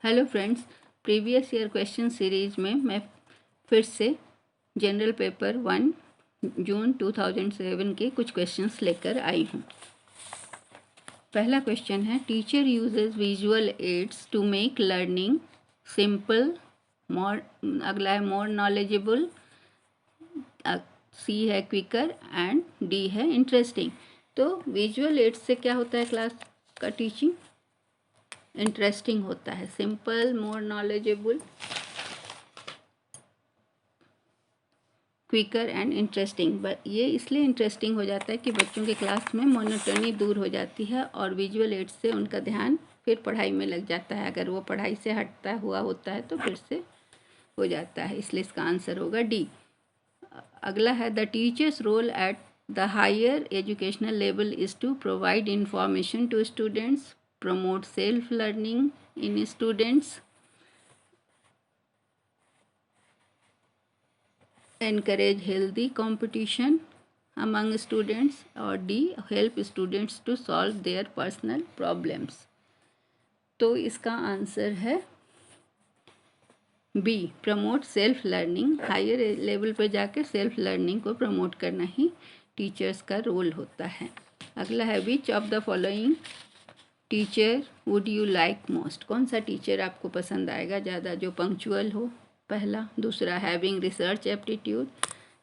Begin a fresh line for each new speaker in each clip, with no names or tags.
Hello friends, previous year question series में मैं फिर से जनरल पेपर 1 जून 2007 के कुछ क्वेश्चंस लेकर आई हूँ। पहला क्वेश्चन है, teacher uses visual aids to make learning simple, अगला है मोर नॉलेजेबल, सी है क्विकर एंड डी है इंटरेस्टिंग। तो विजुअल एड्स से क्या होता है क्लास का टीचिंग? इंटरेस्टिंग होता है। Simple, more knowledgeable, quicker and interesting. ये इसलिए इंटरेस्टिंग हो जाता है कि बच्चों के क्लास में मोनोटोनी दूर हो जाती है और विजुअल एड्स से उनका ध्यान फिर पढ़ाई में लग जाता है। अगर वो पढ़ाई से हटता हुआ होता है तो फिर से हो जाता है, इसलिए इसका आंसर होगा डी। अगला है, the teacher's role at the higher educational level is to provide information to students, promote self learning in students, encourage healthy competition among students, और D, help students to solve their personal problems। तो इसका answer है B, promote self learning. Higher level पर जाकर self learning को promote करना ही teachers का role होता है। अगला है, which of the following teacher would you like most? कौन सा टीचर आपको पसंद आएगा ज़्यादा? जो पंक्चुअल हो, पहला। दूसरा, having research aptitude,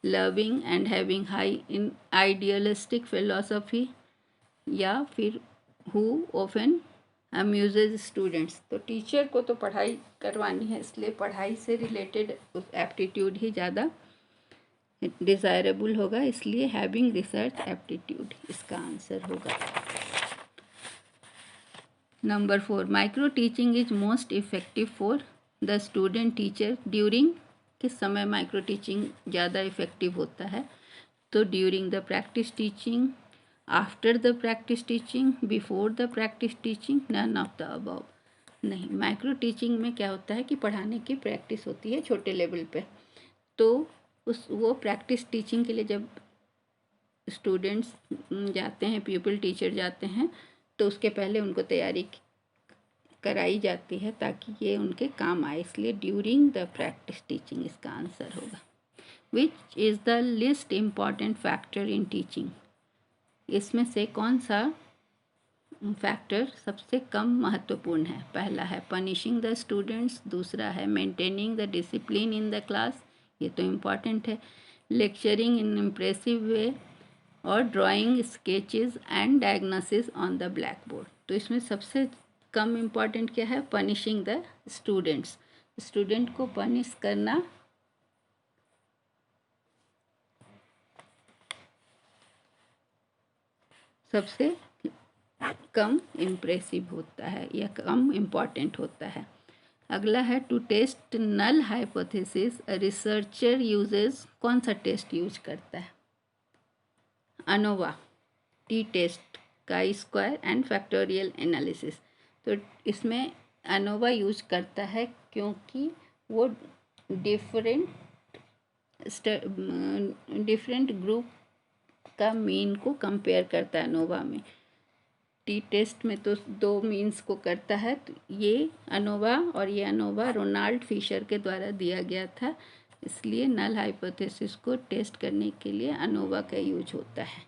loving and having high in idealistic philosophy, या फिर हु ऑफन अम्यूजेज स्टूडेंट्स। तो टीचर को तो पढ़ाई करवानी है, इसलिए पढ़ाई से रिलेटेड एप्टीट्यूड ही ज़्यादा डिज़ायरेबल होगा, इसलिए हैविंग रिसर्च एप्टीट्यूड इसका आंसर होगा। Number 4, micro teaching is most effective for the student teacher during. किस समय माइक्रो टीचिंग ज़्यादा इफ़ेक्टिव होता है? तो during the practice teaching, after the practice teaching, before the practice teaching, none of the above. नहीं, micro teaching में क्या होता है कि पढ़ाने की प्रैक्टिस होती है छोटे लेवल पे, तो वो प्रैक्टिस टीचिंग के लिए जब स्टूडेंट्स जाते हैं, प्यूपिल टीचर जाते हैं, तो उसके पहले उनको तैयारी कराई जाती है ताकि ये उनके काम आए, इसलिए ड्यूरिंग द प्रैक्टिस टीचिंग इसका आंसर होगा। Which is the list important factor in teaching? इसमें से कौन सा फैक्टर सबसे कम महत्वपूर्ण है? पहला है पनिशिंग द स्टूडेंट्स, दूसरा है maintaining the discipline in the class, ये तो इम्पॉर्टेंट है, लेक्चरिंग इन इम्प्रेसिव वे, और drawing sketches and diagnosis on the black board. तो इसमें सबसे कम इम्पॉर्टेंट क्या है? Punishing the students. स्टूडेंट को पनिश करना सबसे कम इम्प्रेसिव होता है या कम इम्पॉर्टेंट होता है। अगला है, to test null hypothesis researcher uses. कौन सा टेस्ट यूज करता है? ANOVA, T test, chi square and factorial analysis. तो इसमें अनोवा यूज करता है क्योंकि वो डिफरेंट ग्रुप का मीन को कंपेयर करता है अनोवा में। टी टेस्ट में तो 2 मीन्स को करता है, तो ये अनोवा और ये अनोवा रोनाल्ड फिशर के द्वारा दिया गया था, इसलिए नल हाइपोथेसिस को टेस्ट करने के लिए अनोवा का यूज होता है।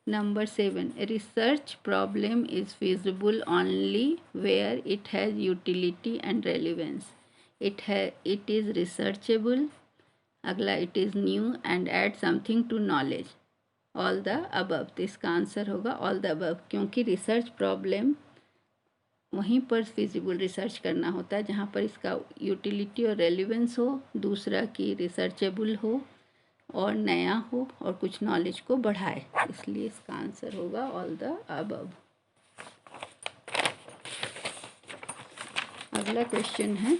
Number 7, research problem is feasible only where it has utility and relevance. It is researchable. अगला, it is new and add something to knowledge. All the above. तो इसका आंसर होगा ऑल द अबव, क्योंकि research problem वहीं पर feasible research करना होता है जहाँ पर इसका यूटिलिटी और रेलिवेंस हो, दूसरा कि रिसर्चेबल हो और नया हो और कुछ नॉलेज को बढ़ाए, इसलिए इसका आंसर होगा ऑल द अबव। अगला क्वेश्चन है,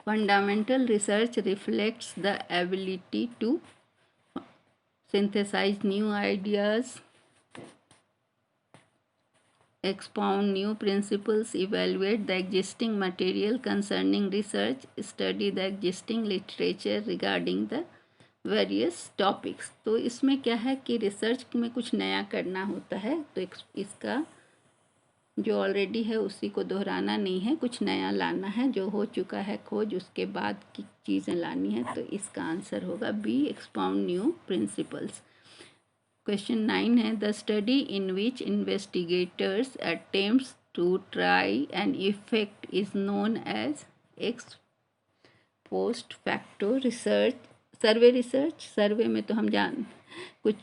fundamental research reflects the ability to synthesize new ideas, expound new principles, evaluate the existing material concerning research, study the existing literature regarding the various topics। तो इसमें क्या है कि research में कुछ नया करना होता है, तो इसका जो ऑलरेडी है उसी को दोहराना नहीं है, कुछ नया लाना है, जो हो चुका है खोज उसके बाद की चीज़ें लानी है। तो इसका आंसर होगा B, expound new principles. Question 9 है the study in which investigators attempts to try an effect is known as ex post facto research, survey research. Survey में तो हम कुछ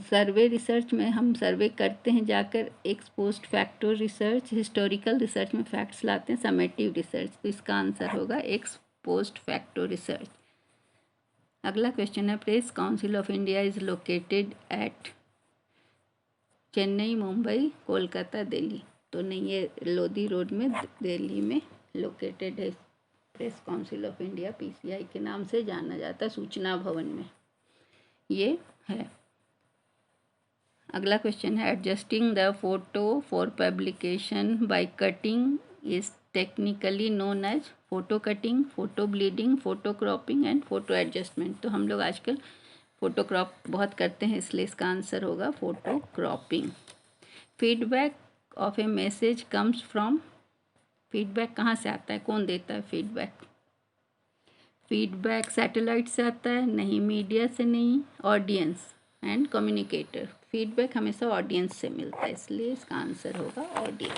सर्वे रिसर्च में हम सर्वे करते हैं जाकर, x post facto research historical research में फैक्ट्स लाते हैं, समेटिव रिसर्च। तो इसका आंसर होगा एक्स पोस्ट फैक्टो रिसर्च। अगला क्वेश्चन है press council of India is located at Chennai, Mumbai, Kolkata, Delhi. तो नहीं, ये लोधी रोड में दिल्ली में लोकेटेड है। Press council of India PCI के नाम से जाना जाता है, सूचना भवन में ये है। अगला क्वेश्चन है adjusting the photo for publication by cutting is technically known as photo cutting, photo bleeding, photo cropping and photo adjustment. तो हम लोग आजकल फोटो क्रॉप बहुत करते हैं, इसलिए इसका आंसर होगा photo cropping. Feedback of A message comes from, feedback कहाँ से आता है, कौन देता है फीडबैक? फीडबैक सैटेलाइट से आता है? नहीं, मीडिया से नहीं, ऑडियंस एंड कम्युनिकेटर। फीडबैक हमेशा ऑडियंस से मिलता है, इसलिए इसका आंसर होगा ऑडियंस।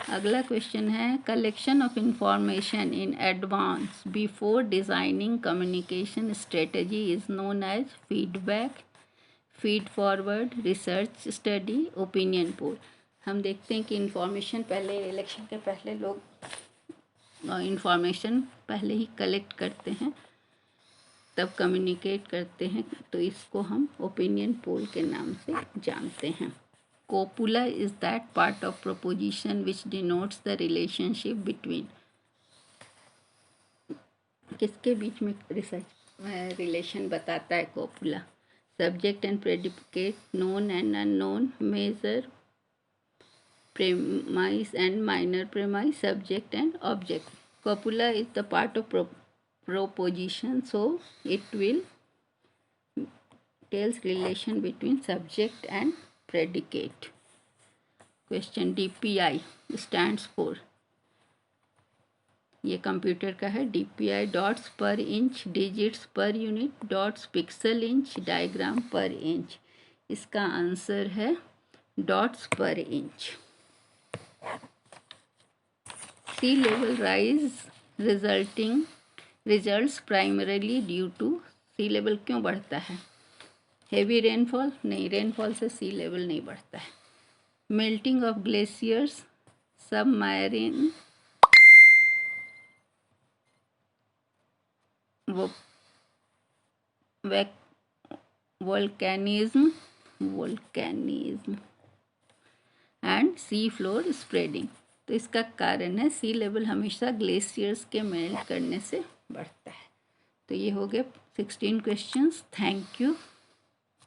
अगला क्वेश्चन है collection of information in advance before designing communication strategy is known as feedback, feed forward, research study, opinion poll. हम देखते हैं कि इंफॉर्मेशन पहले, इलेक्शन के पहले लोग इंफॉर्मेशन पहले ही कलेक्ट करते हैं, तब कम्युनिकेट करते हैं, तो इसको हम ओपिनियन पोल के नाम से जानते हैं। Copula is that part of proposition which denotes the relationship between, किसके बीच में रिलेशन बताता है copula? Subject and predicate, known and unknown, major premise and minor premise, subject and object. Copula is the part of proposition, so it will tells relation between subject and predicate. Question DPI stands for, ये computer का है। DPI dots per inch, digits per unit, dots pixel inch, diagram per inch. इसका answer है dots per inch. Sea level rise results primarily due to, sea level क्यों बढ़ता है? Heavy rainfall? नहीं, rainfall से सी लेवल नहीं बढ़ता है। Melting of glaciers, submarine volcanism and sea floor spreading. तो इसका कारण है सी लेवल हमेशा ग्लेशियर्स के मेल्ट करने से बढ़ता है। तो ये हो गए 16 क्वेश्चंस। Thank you.